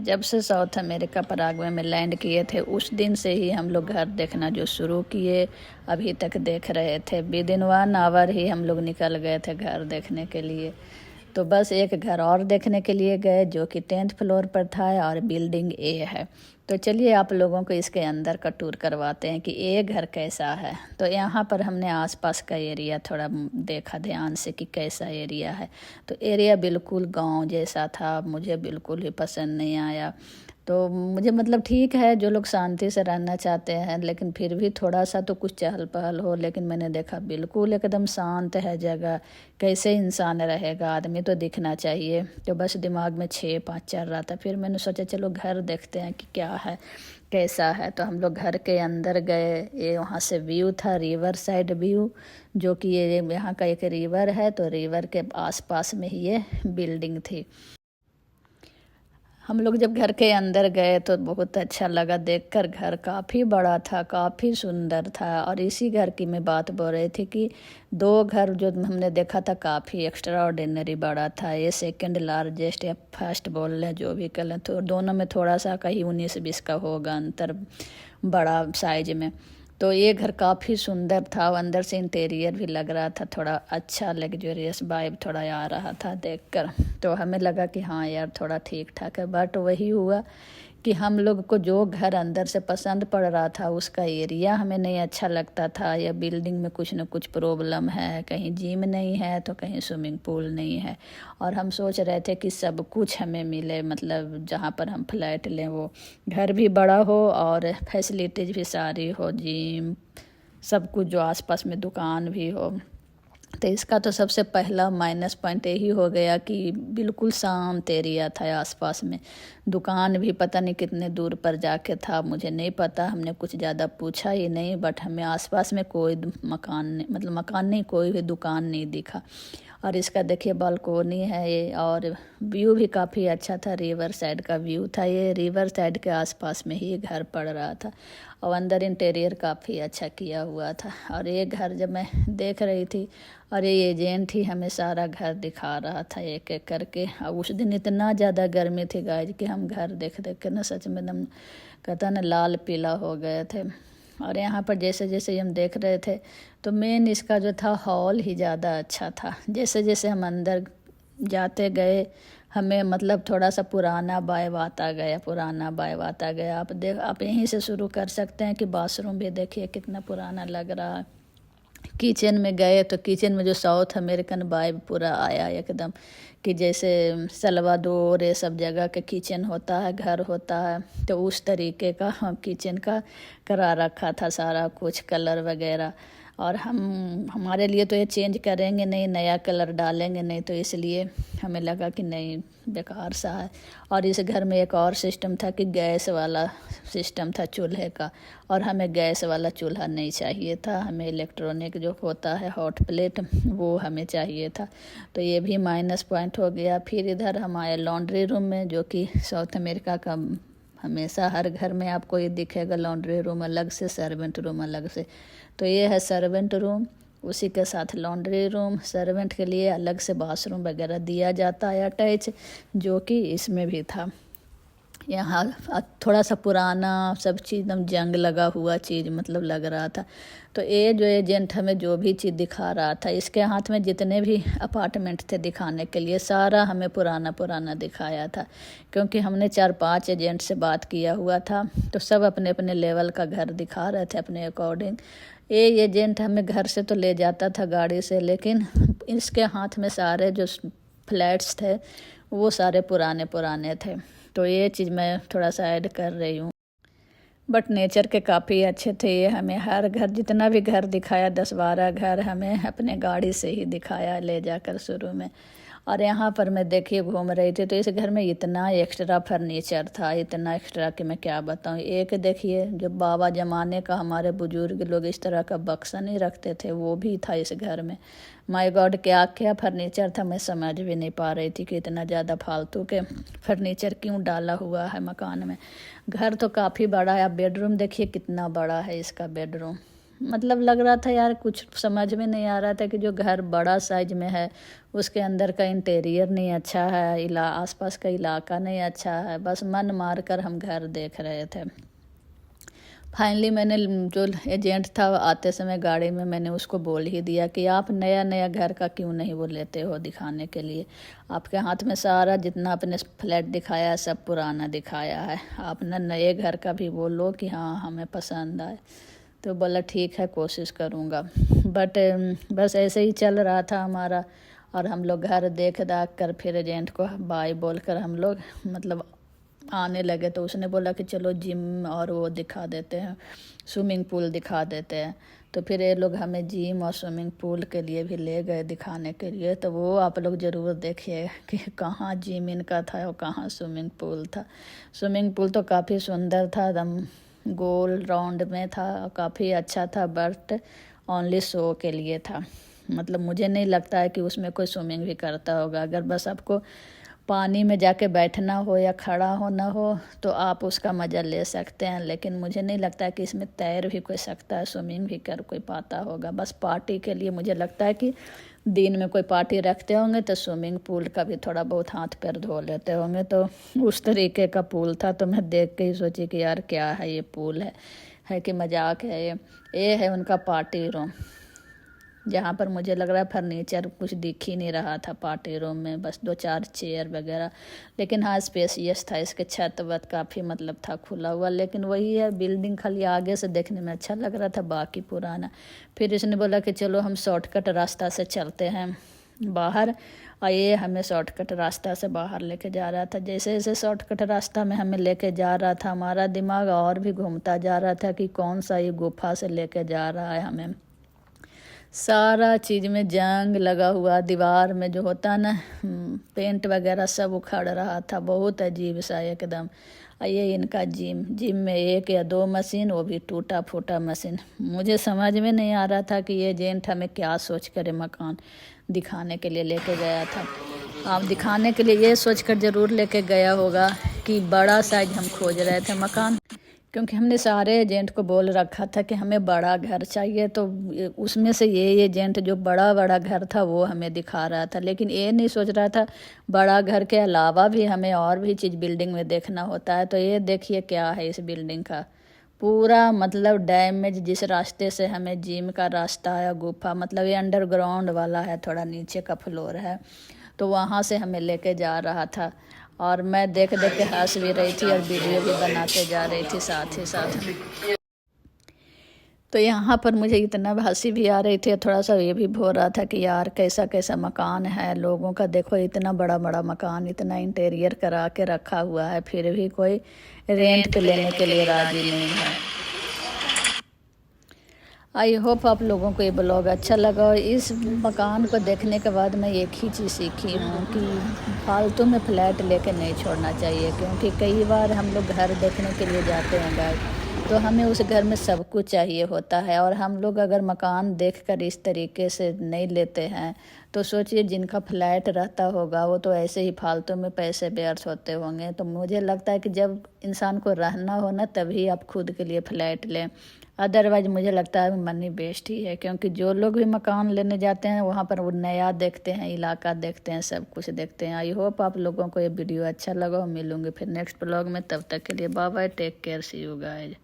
जब से south America Paraguay में लैंड किए थे उस दिन से ही हम लोग घर देखना जो शुरू किए, अभी तक देख रहे थे। विद इन 1 आवर ही हम लोग निकल गए थे घर देखने के लिए। तो बस एक घर और देखने के लिए गए जो कि 10th फ्लोर पर था और बिल्डिंग ए है। तो चलिए आप लोगों को इसके अंदर का टूर करवाते हैं कि ये घर कैसा है। तो यहाँ पर हमने आसपास का एरिया थोड़ा देखा ध्यान से कि कैसा एरिया है। तो एरिया बिल्कुल गांव जैसा था, मुझे बिल्कुल ही पसंद नहीं आया। तो मुझे मतलब ठीक है, जो लोग शांति से रहना चाहते हैं लेकिन फिर भी थोड़ा सा तो कुछ चहल पहल हो, लेकिन मैंने देखा बिल्कुल एकदम शांत है जगह। कैसे इंसान रहेगा, आदमी तो दिखना चाहिए। तो बस दिमाग में 6-5 चल रहा था। फिर मैंने सोचा चलो घर देखते हैं कि क्या है कैसा है। तो हम लोग घर के अंदर गए। ये वहाँ से व्यू था, रिवर साइड व्यू, जो कि ये यहाँ का एक रिवर है। तो रिवर के आसपास में ही ये बिल्डिंग थी। हम लोग जब घर के अंदर गए तो बहुत अच्छा लगा देखकर। घर काफ़ी बड़ा था, काफ़ी सुंदर था। और इसी घर की मैं बात बोल रही थी कि 2 घर जो हमने देखा था काफ़ी एक्स्ट्रा ऑर्डिनरी बड़ा था। ये सेकंड लार्जेस्ट या फर्स्ट बोल लें जो भी कर लें, तो दोनों में थोड़ा सा कहीं 19-20 का होगा अंतर बड़ा साइज में। तो ये घर काफ़ी सुंदर था, अंदर से इंटीरियर भी लग रहा था थोड़ा अच्छा, लग्जरियस वाइब थोड़ा आ रहा था देखकर। तो हमें लगा कि हाँ यार थोड़ा ठीक ठाक है। बट वही हुआ कि हम लोग को जो घर अंदर से पसंद पड़ रहा था उसका एरिया हमें नहीं अच्छा लगता था, या बिल्डिंग में कुछ न कुछ प्रॉब्लम है, कहीं जिम नहीं है तो कहीं स्विमिंग पूल नहीं है। और हम सोच रहे थे कि सब कुछ हमें मिले, मतलब जहाँ पर हम फ्लैट लें वो घर भी बड़ा हो और फैसिलिटीज़ भी सारी हो, जिम सब कुछ, जो आसपास में दुकान भी हो। तो इसका तो सबसे पहला माइनस पॉइंट यही हो गया कि बिल्कुल शांत एरिया था। आसपास में दुकान भी पता नहीं कितने दूर पर जाके था, मुझे नहीं पता, हमने कुछ ज़्यादा पूछा ही नहीं। बट हमें आसपास में कोई मकान नहीं, मतलब मकान नहीं, कोई भी दुकान नहीं दिखा। और इसका देखिए बालकोनी है ये, और व्यू भी काफ़ी अच्छा था, रिवर साइड का व्यू था। ये रिवर साइड के आसपास में ही घर पड़ रहा था और अंदर इंटीरियर काफ़ी अच्छा किया हुआ था। और ये घर जब मैं देख रही थी और ये एजेंट ही हमें सारा घर दिखा रहा था एक एक करके। और उस दिन इतना ज़्यादा गर्मी थी गाइज कि हम घर देख देख के ना सच में एकदम कहता ना लाल पीला हो गए थे। और यहाँ पर जैसे जैसे हम देख रहे थे तो मेन इसका जो था हॉल ही ज़्यादा अच्छा था। जैसे जैसे हम अंदर जाते गए हमें मतलब थोड़ा सा पुराना वाइब आता गया, पुराना वाइब आता गया। आप यहीं से शुरू कर सकते हैं कि बाथरूम भी देखिए कितना पुराना लग रहा है। किचन में गए तो किचन में जो साउथ अमेरिकन वाइब पूरा आया एकदम, कि जैसे सल्वाडोर ये सब जगह के किचन होता है, घर होता है, तो उस तरीके का हम किचन का करा रखा था सारा कुछ, कलर वगैरह। और हमारे लिए तो ये चेंज करेंगे नहीं, नया कलर डालेंगे नहीं, तो इसलिए हमें लगा कि नहीं बेकार सा है। और इस घर में एक और सिस्टम था कि गैस वाला सिस्टम था चूल्हे का, और हमें गैस वाला चूल्हा नहीं चाहिए था, हमें इलेक्ट्रॉनिक जो होता है हॉट प्लेट वो हमें चाहिए था। तो ये भी माइनस पॉइंट हो गया। फिर इधर हम आए लॉन्ड्री रूम में, जो कि साउथ अमेरिका का हमेशा हर घर में आपको ये दिखेगा, लॉन्ड्री रूम अलग से, सर्वेंट रूम अलग से। तो ये है सर्वेंट रूम, उसी के साथ लॉन्ड्री रूम। सर्वेंट के लिए अलग से बाथरूम वगैरह दिया जाता है अटैच, जो कि इसमें भी था। यहाँ थोड़ा सा पुराना सब चीज़ एकदम जंग लगा हुआ चीज़ मतलब लग रहा था। तो ये जो एजेंट हमें जो भी चीज़ दिखा रहा था, इसके हाथ में जितने भी अपार्टमेंट थे दिखाने के लिए सारा हमें पुराना पुराना दिखाया था, क्योंकि हमने 4-5 एजेंट से बात किया हुआ था। तो सब अपने अपने लेवल का घर दिखा रहे थे अपने अकॉर्डिंग। ये एजेंट हमें घर से तो ले जाता था गाड़ी से, लेकिन इसके हाथ में सारे जो फ्लैट्स थे वो सारे पुराने पुराने थे। तो ये चीज़ मैं थोड़ा सा ऐड कर रही हूँ। बट नेचर के काफ़ी अच्छे थे ये। हमें हर घर, जितना भी घर दिखाया 10-12 घर हमें अपने गाड़ी से ही दिखाया ले जाकर शुरू में। और यहाँ पर मैं देखिए घूम रही थी तो इस घर में इतना एक्स्ट्रा फर्नीचर था, इतना एक्स्ट्रा कि मैं क्या बताऊँ। एक देखिए जो बाबा ज़माने का हमारे बुजुर्ग लोग इस तरह का बक्सा नहीं रखते थे, वो भी था इस घर में। माय गॉड क्या क्या फर्नीचर था, मैं समझ भी नहीं पा रही थी कि इतना ज़्यादा फालतू के फर्नीचर क्यों डाला हुआ है मकान में। घर तो काफ़ी बड़ा है। आप बेडरूम देखिए कितना बड़ा है इसका बेडरूम, मतलब लग रहा था यार, कुछ समझ में नहीं आ रहा था कि जो घर बड़ा साइज में है उसके अंदर का इंटीरियर नहीं अच्छा है, आसपास का इलाका नहीं अच्छा है, बस मन मार कर हम घर देख रहे थे। फाइनली मैंने जो एजेंट था आते समय गाड़ी में मैंने उसको बोल ही दिया कि आप नया नया घर का क्यों नहीं वो लेते हो दिखाने के लिए, आपके हाथ में सारा जितना आपने फ्लैट दिखाया है सब पुराना दिखाया है, आप ना नए घर का भी बोलो कि हाँ हमें पसंद आए। तो बोला ठीक है कोशिश करूँगा। बट बस ऐसे ही चल रहा था हमारा, और हम लोग घर देख दाख कर फिर एजेंट को बाय बोल कर हम लोग मतलब आने लगे। तो उसने बोला कि चलो जिम और वो दिखा देते हैं, स्विमिंग पूल दिखा देते हैं। तो फिर ये लोग हमें जिम और स्विमिंग पूल के लिए भी ले गए दिखाने के लिए। तो वो आप लोग ज़रूर देखिए कि कहाँ जिम इनका था और कहाँ स्विमिंग पूल था। स्विमिंग पूल तो काफ़ी सुंदर था, एकदम गोल राउंड में था, काफ़ी अच्छा था, बट ओनली शो के लिए था। मतलब मुझे नहीं लगता है कि उसमें कोई स्विमिंग भी करता होगा। अगर बस आपको पानी में जाके बैठना हो या खड़ा होना हो तो आप उसका मज़ा ले सकते हैं, लेकिन मुझे नहीं लगता है कि इसमें तैर भी कोई सकता है, स्विमिंग भी कर कोई पाता होगा। बस पार्टी के लिए मुझे लगता है कि दिन में कोई पार्टी रखते होंगे तो स्विमिंग पूल का भी थोड़ा बहुत हाथ पैर धो लेते होंगे। तो उस तरीके का पूल था। तो मैं देख के ही सोची कि यार क्या है ये पूल है कि मजाक है। ये है उनका पार्टी रूम, जहाँ पर मुझे लग रहा है फर्नीचर कुछ दिख ही नहीं रहा था पार्टी रूम में, बस 2-4 चेयर वगैरह। लेकिन हाँ स्पेसियस था, इसके छत वत काफ़ी मतलब था खुला हुआ। लेकिन वही है, बिल्डिंग खाली आगे से देखने में अच्छा लग रहा था, बाकी पुराना। फिर इसने बोला कि चलो हम शॉर्टकट रास्ता से चलते हैं बाहर, और ये हमें शॉर्टकट रास्ता से बाहर लेके जा रहा था। जैसे जैसे शॉर्टकट रास्ता में हमें लेके जा रहा था हमारा दिमाग और भी घूमता जा रहा था कि कौन सा ये गुफा से लेके जा रहा है हमें। सारा चीज़ में जंग लगा हुआ, दीवार में जो होता ना पेंट वगैरह सब उखड़ रहा था, बहुत अजीब सा एकदम। ये इनका जिम में 1 या 2 मशीन, वो भी टूटा फूटा मशीन। मुझे समझ में नहीं आ रहा था कि ये एजेंट हमें क्या सोच कर मकान दिखाने के लिए लेके गया था। आप दिखाने के लिए ये सोच कर ज़रूर लेके गया होगा कि बड़ा साइज हम खोज रहे थे मकान, क्योंकि हमने सारे एजेंट को बोल रखा था कि हमें बड़ा घर चाहिए। तो उसमें से ये एजेंट जो बड़ा बड़ा घर था वो हमें दिखा रहा था, लेकिन ये नहीं सोच रहा था बड़ा घर के अलावा भी हमें और भी चीज़ बिल्डिंग में देखना होता है। तो ये देखिए क्या है इस बिल्डिंग का पूरा मतलब डैमेज। जिस रास्ते से हमें जिम का रास्ता है, गुफा मतलब ये अंडरग्राउंड वाला है, थोड़ा नीचे का फ्लोर है, तो वहाँ से हमें लेके जा रहा था। और मैं देख देख के हंस भी रही थी और वीडियो भी बनाते जा रही थी साथ ही साथ। तो यहाँ पर मुझे इतना हंसी भी आ रही थी, थोड़ा सा ये भी हो रहा था कि यार कैसा कैसा मकान है लोगों का। देखो इतना बड़ा बड़ा मकान, इतना इंटीरियर करा के रखा हुआ है, फिर भी कोई रेंट पे लेने के लिए राजी नहीं है। आई होप आप लोगों को ये ब्लॉग अच्छा लगा। और इस मकान को देखने के बाद मैं एक ही चीज़ सीखी हूँ कि फालतू में फ्लैट लेके नहीं छोड़ना चाहिए, क्योंकि कई बार हम लोग घर देखने के लिए जाते हैं गाइस, तो हमें उस घर में सब कुछ चाहिए होता है। और हम लोग अगर मकान देखकर इस तरीके से नहीं लेते हैं तो सोचिए जिनका फ्लैट रहता होगा वो तो ऐसे ही फालतू में पैसे व्यर्थ होते होंगे। तो मुझे लगता है कि जब इंसान को रहना हो ना तभी आप खुद के लिए फ्लैट लें, अदरवाइज मुझे लगता है मनी वेस्ट ही है। क्योंकि जो लोग भी मकान लेने जाते हैं वहाँ पर वो नया देखते हैं, इलाका देखते हैं, सब कुछ देखते हैं। आई होप आप लोगों को ये वीडियो अच्छा लगा। मिलूंगी फिर नेक्स्ट ब्लॉग में, तब तक के लिए bye bye, take care, see you guys.